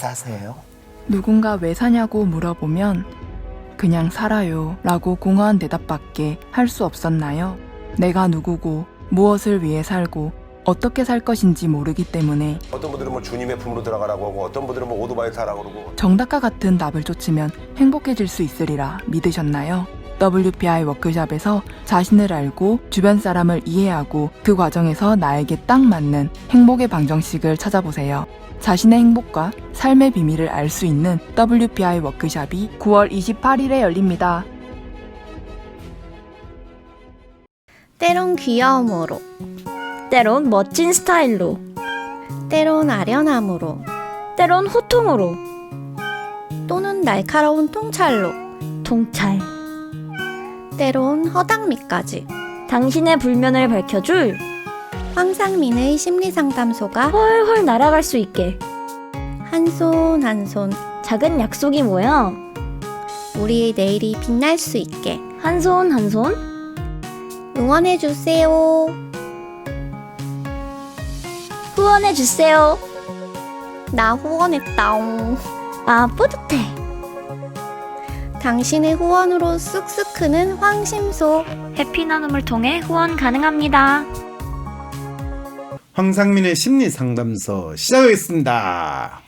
사세요? 누군가 왜 사냐고 물어보면 그냥 살아요 라고 공허한 대답밖에 할 수 없었나요? 내가 누구고 무엇을 위해 살고 어떻게 살 것인지 모르기 때문에 어떤 분들은 뭐 주님의 품으로 들어가라고 하고 어떤 분들은 뭐 오토바이 타라고 그러고 정답과 같은 답을 쫓으면 행복해질 수 있으리라 믿으셨나요? WPI 워크숍에서 자신을 알고 주변 사람을 이해하고 그 과정에서 나에게 딱 맞는 행복의 방정식을 찾아보세요. 자신의 행복과 삶의 비밀을 알 수 있는 WPI 워크숍이 9월 28일에 열립니다. 때론 귀여움으로, 때론 멋진 스타일로, 때론 아련함으로, 때론 호통으로, 또는 날카로운 통찰로, 통찰. 때론 허당미까지 당신의 불면을 밝혀줄 황상민의 심리상담소가 훨훨 날아갈 수 있게 한 손 한 손 작은 약속이 모여 우리의 내일이 빛날 수 있게 한 손 한 손 응원해주세요. 후원해주세요. 나 후원했다옹. 아 뿌듯해. 당신의 후원으로 쑥쑥 크는 황심소. 해피 나눔을 통해 후원 가능합니다. 황상민의 심리상담소 시작하겠습니다.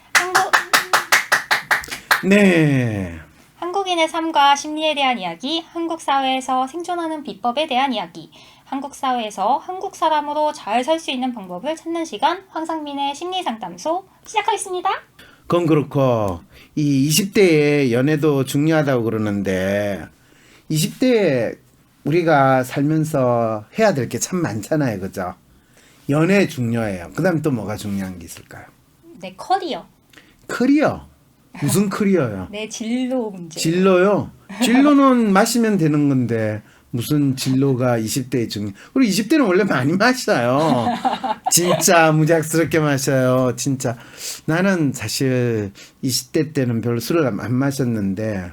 네. 한국인의 삶과 심리에 대한 이야기, 한국 사회에서 생존하는 비법에 대한 이야기, 한국 사회에서 한국 사람으로 잘 살 수 있는 방법을 찾는 시간, 황상민의 심리상담소 시작하겠습니다. 그건 그렇고 이 20대의 연애도 중요하다고 그러는데 20대에 우리가 살면서 해야 될 게 참 많잖아요. 그죠? 연애 중요해요. 그 다음에 또 뭐가 중요한 게 있을까요? 네, 커리어. 커리어. 무슨 커리어요? 네, 진로 문제. 진로요? 진로는 마시면 되는 건데 무슨 진로가 20대에 중요. 그리고 20대는 원래 많이 마셔요. 진짜 무작스럽게 마셔요. 진짜. 나는 사실 20대 때는 별로 술을 안 마셨는데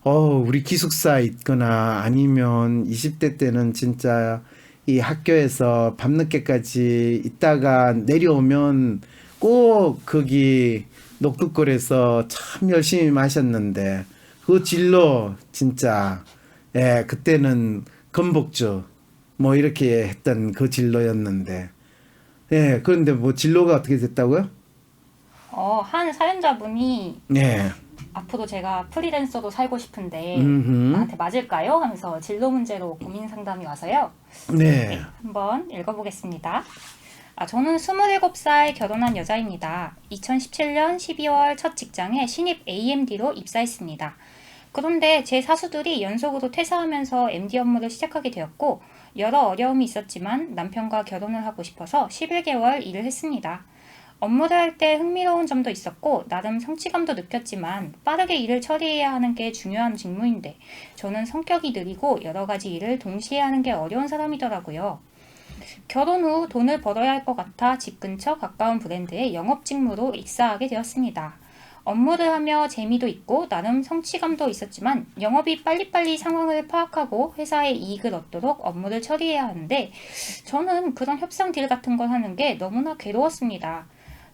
우리 기숙사 있거나 아니면 20대 때는 진짜 이 학교에서 밤늦게까지 있다가 내려오면 꼭 거기 녹두골에서 참 열심히 마셨는데 그 진로 진짜 그때는 건복주 뭐 이렇게 했던 그 진로였는데 그런데 뭐 진로가 어떻게 됐다고요? 한 사연자분이 네. 앞으로 제가 프리랜서로 살고 싶은데 음흠. 나한테 맞을까요? 하면서 진로 문제로 고민 상담이 와서요. 네. 한번 읽어보겠습니다. 저는 27살 결혼한 여자입니다. 2017년 12월 첫 직장에 신입 AMD로 입사했습니다. 그런데 제 사수들이 연속으로 퇴사하면서 MD 업무를 시작하게 되었고 여러 어려움이 있었지만 남편과 결혼을 하고 싶어서 11개월 일을 했습니다. 업무를 할 때 흥미로운 점도 있었고 나름 성취감도 느꼈지만 빠르게 일을 처리해야 하는 게 중요한 직무인데 저는 성격이 느리고 여러 가지 일을 동시에 하는 게 어려운 사람이더라고요. 결혼 후 돈을 벌어야 할 것 같아 집 근처 가까운 브랜드에 영업 직무로 입사하게 되었습니다. 업무를 하며 재미도 있고 나름 성취감도 있었지만 영업이 빨리빨리 상황을 파악하고 회사의 이익을 얻도록 업무를 처리해야 하는데 저는 그런 협상 딜 같은 걸 하는 게 너무나 괴로웠습니다.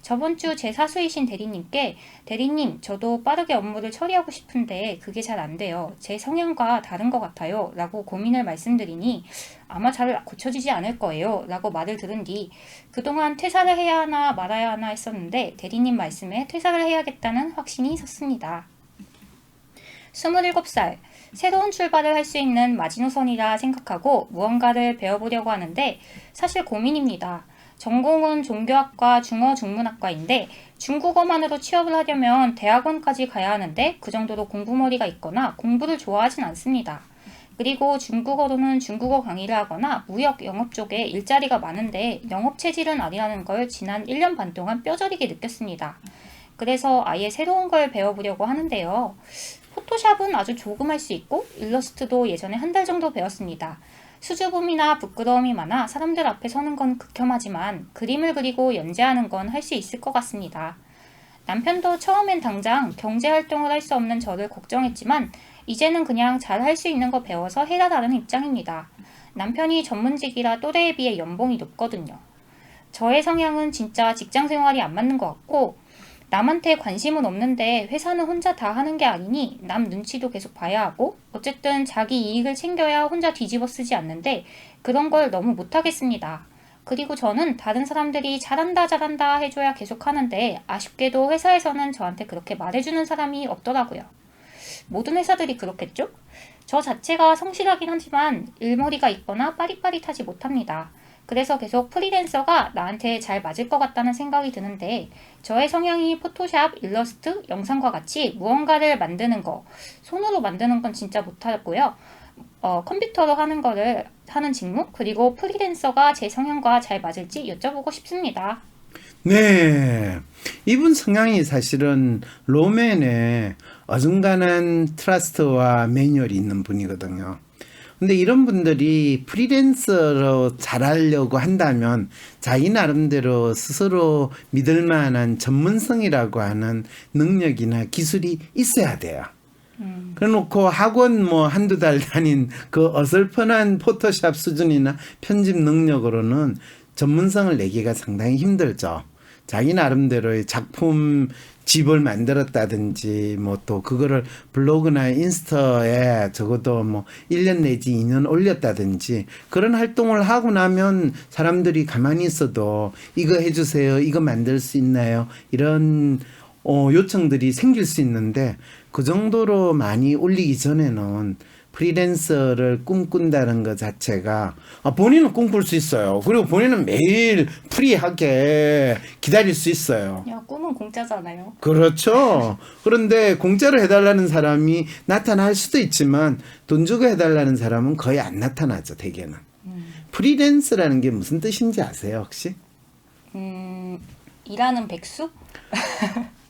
저번 주 제 사수이신 대리님께 대리님 저도 빠르게 업무를 처리하고 싶은데 그게 잘 안 돼요. 제 성향과 다른 것 같아요. 라고 고민을 말씀드리니 아마 잘 고쳐지지 않을 거예요. 라고 말을 들은 뒤 그동안 퇴사를 해야 하나 말아야 하나 했었는데 대리님 말씀에 퇴사를 해야겠다는 확신이 섰습니다. 27살 새로운 출발을 할 수 있는 마지노선이라 생각하고 무언가를 배워보려고 하는데 사실 고민입니다. 전공은 종교학과 중어중문학과인데 중국어만으로 취업을 하려면 대학원까지 가야 하는데 그 정도로 공부머리가 있거나 공부를 좋아하진 않습니다. 그리고 중국어로는 중국어 강의를 하거나 무역, 영업 쪽에 일자리가 많은데 영업 체질은 아니라는 걸 지난 1년 반 동안 뼈저리게 느꼈습니다. 그래서 아예 새로운 걸 배워보려고 하는데요. 포토샵은 아주 조금 할 수 있고 일러스트도 예전에 한 달 정도 배웠습니다. 수줍음이나 부끄러움이 많아 사람들 앞에 서는 건 극혐하지만 그림을 그리고 연재하는 건 할 수 있을 것 같습니다. 남편도 처음엔 당장 경제활동을 할 수 없는 저를 걱정했지만 이제는 그냥 잘 할 수 있는 거 배워서 해라라는 입장입니다. 남편이 전문직이라 또래에 비해 연봉이 높거든요. 저의 성향은 진짜 직장 생활이 안 맞는 것 같고 남한테 관심은 없는데 회사는 혼자 다 하는 게 아니니 남 눈치도 계속 봐야 하고 어쨌든 자기 이익을 챙겨야 혼자 뒤집어 쓰지 않는데 그런 걸 너무 못하겠습니다. 그리고 저는 다른 사람들이 잘한다 잘한다 해줘야 계속 하는데 아쉽게도 회사에서는 저한테 그렇게 말해주는 사람이 없더라고요. 모든 회사들이 그렇겠죠? 저 자체가 성실하긴 하지만 일머리가 있거나 빠릿빠릿하지 못합니다. 그래서 계속 프리랜서가 나한테 잘 맞을 것 같다는 생각이 드는데 저의 성향이 포토샵, 일러스트, 영상과 같이 무언가를 만드는 거, 손으로 만드는 건 진짜 못하고요. 컴퓨터로 하는 직무, 그리고 프리랜서가 제 성향과 잘 맞을지 여쭤보고 싶습니다. 네. 이분 성향이 사실은 로맨에 어중간한 트러스트와 매뉴얼이 있는 분이거든요. 근데 이런 분들이 프리랜서로 잘하려고 한다면 자기 나름대로 스스로 믿을 만한 전문성이라고 하는 능력이나 기술이 있어야 돼요. 그래놓고 학원 뭐 한두 달 다닌 그 어설픈한 포토샵 수준이나 편집 능력으로는 전문성을 내기가 상당히 힘들죠. 자기 나름대로의 작품 집을 만들었다든지 뭐 또 그거를 블로그나 인스타에 적어도 뭐 1년 내지 2년 올렸다든지 그런 활동을 하고 나면 사람들이 가만히 있어도 이거 해주세요, 이거 만들 수 있나요, 이런 요청들이 생길 수 있는데 그 정도로 많이 올리기 전에는 프리랜서를 꿈꾼다는 것 자체가 본인은 꿈꿀 수 있어요. 그리고 본인은 매일 프리하게 기다릴 수 있어요. 야, 꿈은 공짜잖아요. 그렇죠. 그런데 공짜로 해달라는 사람이 나타날 수도 있지만 돈 주고 해달라는 사람은 거의 안 나타나죠, 대개는. 프리랜서라는 게 무슨 뜻인지 아세요, 혹시? 일하는 백수?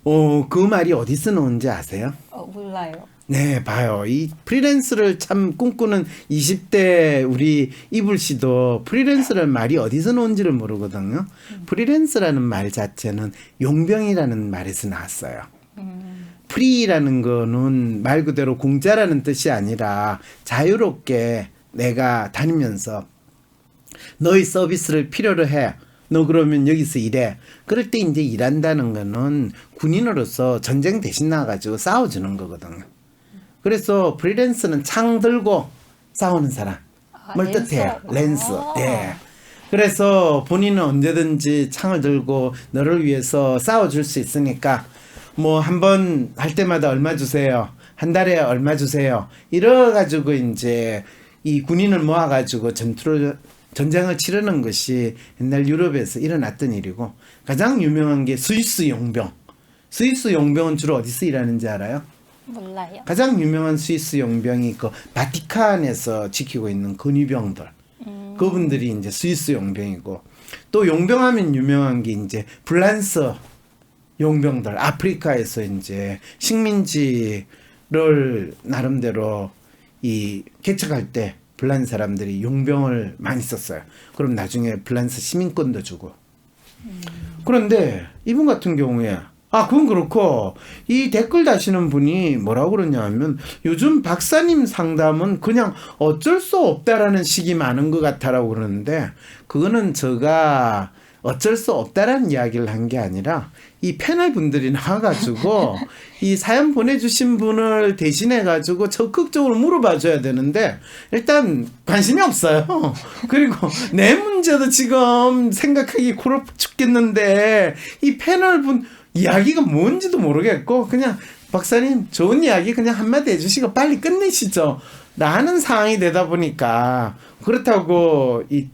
그 말이 어디서 나온지 아세요? 몰라요. 네, 봐요. 이 프리랜서를 참 꿈꾸는 20대 우리 이불 씨도 프리랜서라는 말이 어디서 나온지를 모르거든요. 프리랜서라는 말 자체는 용병이라는 말에서 나왔어요. 프리라는 거는 말 그대로 공짜라는 뜻이 아니라 자유롭게 내가 다니면서 너의 서비스를 필요로 해. 너 그러면 여기서 일해. 그럴 때 이제 일한다는 거는 군인으로서 전쟁 대신 나가지고 싸워주는 거거든요. 그래서 프리랜서는 창 들고 싸우는 사람. 뭘 뜻해요? 랜스. 네. 그래서 본인은 언제든지 창을 들고 너를 위해서 싸워줄 수 있으니까 뭐 한 번 할 때마다 얼마 주세요. 한 달에 얼마 주세요. 이래가지고 이제 이 군인을 모아가지고 전쟁을 치르는 것이 옛날 유럽에서 일어났던 일이고 가장 유명한 게 스위스 용병. 스위스 용병은 주로 어디서 일하는지 알아요? 몰라요. 가장 유명한 스위스 용병이 그 바티칸에서 지키고 있는 근위병들. 그분들이 이제 스위스 용병이고 또 용병하면 유명한 게 이제 프랑스 용병들. 아프리카에서 이제 식민지를 나름대로 이 개척할 때 불란 사람들이 용병을 많이 썼어요. 그럼 나중에 프랑스 시민권도 주고. 그런데 이분 같은 경우에 그건 그렇고 이 댓글 다시는 분이 뭐라고 그러냐면 요즘 박사님 상담은 그냥 어쩔 수 없다라는 식이 많은 것 같아라고 그러는데 그거는 제가 어쩔 수 없다라는 이야기를 한 게 아니라 이 패널 분들이 나와가지고 이 사연 보내주신 분을 대신해가지고 적극적으로 물어봐줘야 되는데 일단 관심이 없어요. 그리고 내 문제도 지금 생각하기 고로 죽겠는데 이 패널 분 이야기가 뭔지도 모르겠고 그냥 박사님 좋은 이야기 그냥 한마디 해주시고 빨리 끝내시죠 라는 상황이 되다 보니까 그렇다고 이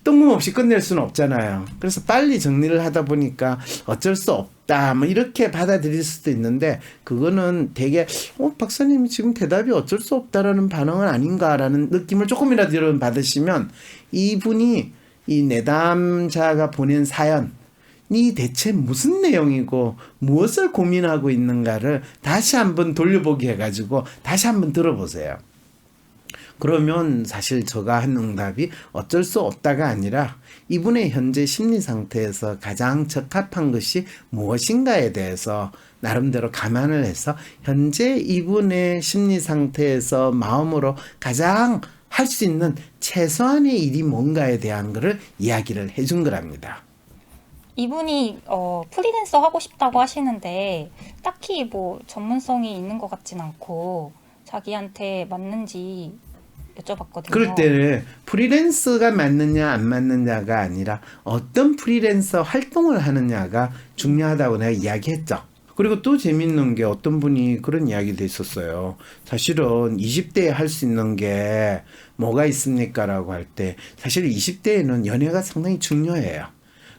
뜬금없이 끝낼 수는 없잖아요. 그래서 빨리 정리를 하다 보니까 어쩔 수 없다 뭐 이렇게 받아들일 수도 있는데 그거는 되게 박사님이 지금 대답이 어쩔 수 없다라는 반응은 아닌가라는 느낌을 조금이라도 여러분 받으시면 이분이 이 내담자가 보낸 사연이 대체 무슨 내용이고 무엇을 고민하고 있는가를 다시 한번 돌려보기 해가지고 다시 한번 들어보세요. 그러면 사실 제가 한 응답이 어쩔 수 없다가 아니라 이분의 현재 심리 상태에서 가장 적합한 것이 무엇인가에 대해서 나름대로 감안을 해서 현재 이분의 심리 상태에서 마음으로 가장 할 수 있는 최소한의 일이 뭔가에 대한 것을 이야기를 해준 거랍니다. 이분이 프리랜서 하고 싶다고 하시는데 딱히 뭐 전문성이 있는 것 같진 않고 자기한테 맞는지 여쭤봤거든요. 그럴 때 프리랜서가 맞느냐 안 맞느냐가 아니라 어떤 프리랜서 활동을 하느냐가 중요하다고 내가 이야기했죠. 그리고 또 재밌는 게 어떤 분이 그런 이야기도 있었어요. 사실은 20대에 할 수 있는 게 뭐가 있습니까? 라고 할 때 사실 20대에는 연애가 상당히 중요해요.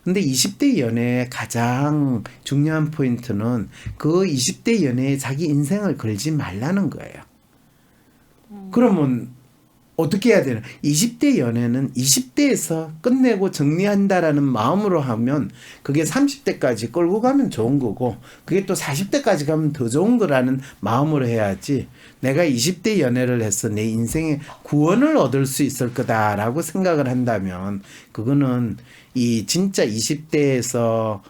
근데 20대 연애의 가장 중요한 포인트는 그 20대 연애에 자기 인생을 걸지 말라는 거예요. 그러면 어떻게 해야 되나? 20대 연애는 20대에서 끝내고 정리한다라는 마음으로 하면 그게 30대까지 끌고 가면 좋은 거고 그게 또 40대까지 가면 더 좋은 거라는 마음으로 해야지 내가 20대 연애를 해서 내 인생의 구원을 얻을 수 있을 거다라고 생각을 한다면 그거는 이 진짜 20대에서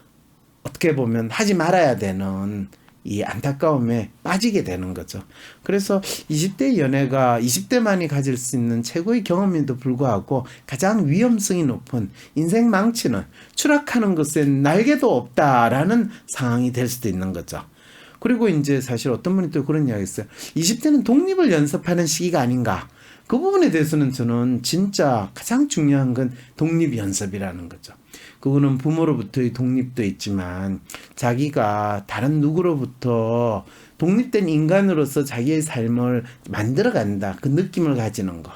어떻게 보면 하지 말아야 되는 이 안타까움에 빠지게 되는 거죠. 그래서 20대 연애가 20대만이 가질 수 있는 최고의 경험임에도 불구하고 가장 위험성이 높은 인생 망치는 추락하는 것에 날개도 없다라는 상황이 될 수도 있는 거죠. 그리고 이제 사실 어떤 분이 또 그런 이야기 했어요. 20대는 독립을 연습하는 시기가 아닌가. 그 부분에 대해서는 저는 진짜 가장 중요한 건 독립 연습이라는 거죠. 그거는 부모로부터의 독립도 있지만 자기가 다른 누구로부터 독립된 인간으로서 자기의 삶을 만들어간다. 그 느낌을 가지는 거.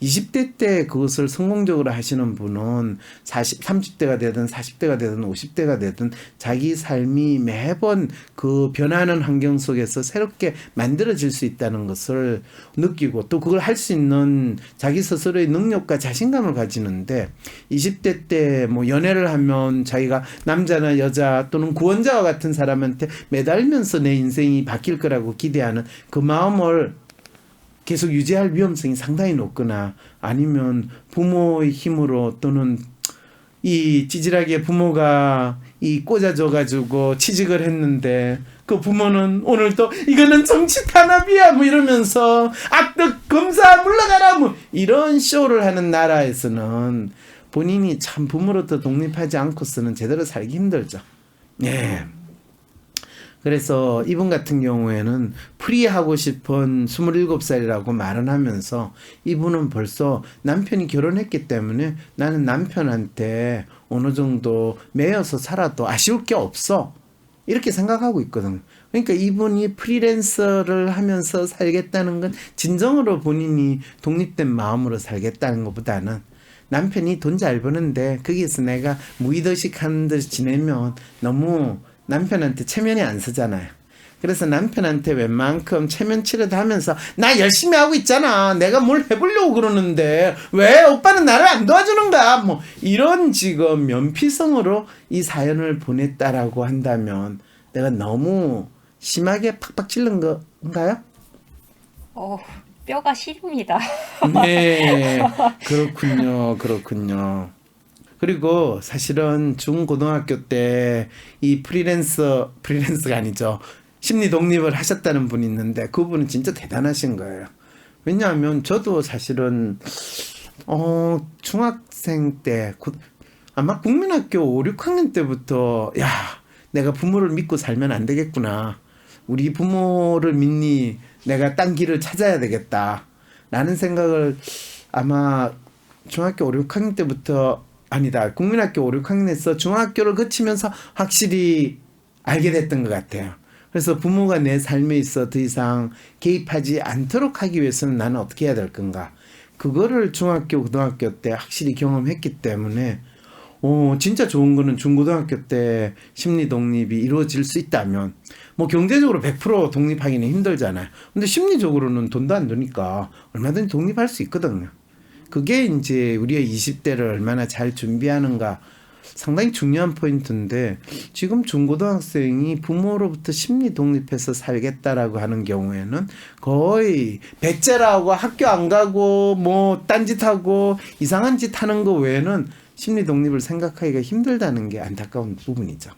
20대 때 그것을 성공적으로 하시는 분은 30대가 되든 40대가 되든 50대가 되든 자기 삶이 매번 그 변하는 환경 속에서 새롭게 만들어질 수 있다는 것을 느끼고 또 그걸 할 수 있는 자기 스스로의 능력과 자신감을 가지는데 20대 때 뭐 연애를 하면 자기가 남자나 여자 또는 구원자와 같은 사람한테 매달면서 내 인생이 바뀔 거라고 기대하는 그 마음을 계속 유지할 위험성이 상당히 높거나 아니면 부모의 힘으로 또는 이 찌질하게 부모가 이 꽂아줘가지고 취직을 했는데 그 부모는 오늘 또 이거는 정치 탄압이야 뭐 이러면서 악덕 검사 물러가라 뭐 이런 쇼를 하는 나라에서는 본인이 참 부모로부터 독립하지 않고서는 제대로 살기 힘들죠. 예. 그래서 이분 같은 경우에는 프리하고 싶은 27살이라고 말은 하면서 이분은 벌써 남편이 결혼했기 때문에 나는 남편한테 어느 정도 매여서 살아도 아쉬울 게 없어. 이렇게 생각하고 있거든. 그러니까 이분이 프리랜서를 하면서 살겠다는 건 진정으로 본인이 독립된 마음으로 살겠다는 것보다는 남편이 돈 잘 버는데 거기에서 내가 무의도식 하는 듯이 지내면 너무 남편한테 체면이 안 서잖아요. 그래서 남편한테 웬만큼 체면치레도 하면서 나 열심히 하고 있잖아. 내가 뭘 해보려고 그러는데 왜 오빠는 나를 안 도와주는가? 뭐 이런 지금 면피성으로 이 사연을 보냈다라고 한다면 내가 너무 심하게 팍팍 찔른 건가요? 뼈가 시립니다. 네, 그렇군요. 그리고 사실은 중고등학교 때 이 프리랜서가 아니죠. 심리 독립을 하셨다는 분이 있는데 그분은 진짜 대단하신 거예요. 왜냐하면 저도 사실은 중학생 때 아마 국민학교 5, 6학년 때부터 야 내가 부모를 믿고 살면 안 되겠구나. 우리 부모를 믿니 내가 딴 길을 찾아야 되겠다. 라는 생각을 아마 중학교 5, 6학년 때부터 아니다. 국민학교 5, 6학년에서 중학교를 거치면서 확실히 알게 됐던 것 같아요. 그래서 부모가 내 삶에 있어 더 이상 개입하지 않도록 하기 위해서는 나는 어떻게 해야 될 건가. 그거를 중학교, 고등학교 때 확실히 경험했기 때문에 진짜 좋은 거는 중고등학교 때 심리 독립이 이루어질 수 있다면 뭐 경제적으로 100% 독립하기는 힘들잖아요. 근데 심리적으로는 돈도 안 드니까 얼마든지 독립할 수 있거든요. 그게 이제 우리의 20대를 얼마나 잘 준비하는가 상당히 중요한 포인트인데 지금 중고등학생이 부모로부터 심리 독립해서 살겠다라고 하는 경우에는 거의 배째라고 학교 안 가고 뭐 딴짓하고 이상한 짓 하는 거 외에는 심리 독립을 생각하기가 힘들다는 게 안타까운 부분이죠.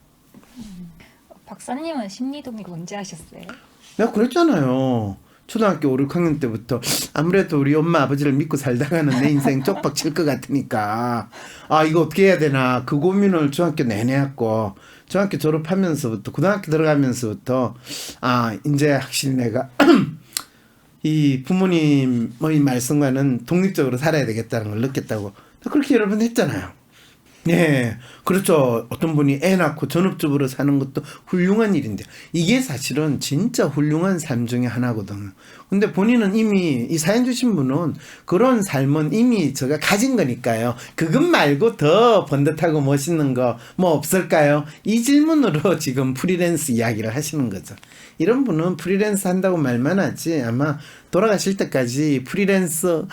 박사님은 심리 독립 언제 하셨어요? 내가 그랬잖아요. 초등학교 5, 6학년 때부터 아무래도 우리 엄마 아버지를 믿고 살다가는 내 인생 쪽박 칠 것 같으니까 이거 어떻게 해야 되나 그 고민을 중학교 내내 했고 중학교 졸업하면서부터 고등학교 들어가면서부터 이제 확실히 내가 이 부모님의 말씀과는 독립적으로 살아야 되겠다는 걸 느꼈다고 그렇게 여러 번 했잖아요. 네, 그렇죠. 어떤 분이 애 낳고 전업주부로 사는 것도 훌륭한 일인데 이게 사실은 진짜 훌륭한 삶 중에 하나거든요. 근데 본인은 이미 이 사연 주신 분은 그런 삶은 이미 제가 가진 거니까요. 그것 말고 더 번듯하고 멋있는 거 뭐 없을까요? 이 질문으로 지금 프리랜서 이야기를 하시는 거죠. 이런 분은 프리랜서 한다고 말만 하지 아마 돌아가실 때까지 프리랜서가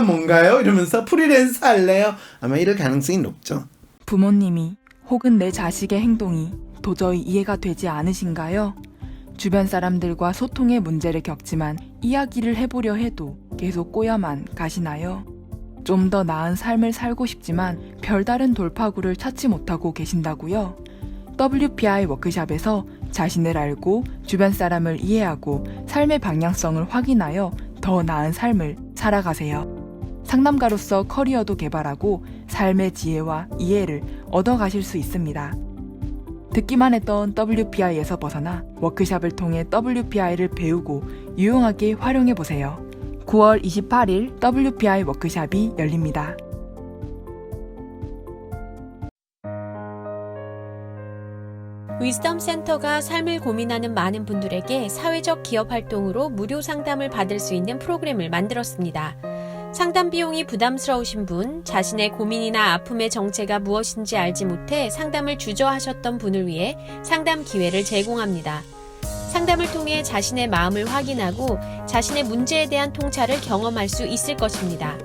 뭔가요? 이러면서 프리랜서 할래요? 아마 이럴 가능성이 높죠. 부모님이 혹은 내 자식의 행동이 도저히 이해가 되지 않으신가요? 주변 사람들과 소통의 문제를 겪지만 이야기를 해보려 해도 계속 꼬여만 가시나요? 좀 더 나은 삶을 살고 싶지만 별다른 돌파구를 찾지 못하고 계신다고요? WPI 워크샵에서 자신을 알고 주변 사람을 이해하고 삶의 방향성을 확인하여 더 나은 삶을 살아가세요. 상담가로서 커리어도 개발하고 삶의 지혜와 이해를 얻어가실 수 있습니다. 듣기만 했던 WPI에서 벗어나 워크샵을 통해 WPI를 배우고 유용하게 활용해보세요. 9월 28일 WPI 워크샵이 열립니다. 위즈덤 센터가 삶을 고민하는 많은 분들에게 사회적 기업 활동으로 무료 상담을 받을 수 있는 프로그램을 만들었습니다. 상담 비용이 부담스러우신 분, 자신의 고민이나 아픔의 정체가 무엇인지 알지 못해 상담을 주저하셨던 분을 위해 상담 기회를 제공합니다. 상담을 통해 자신의 마음을 확인하고 자신의 문제에 대한 통찰을 경험할 수 있을 것입니다.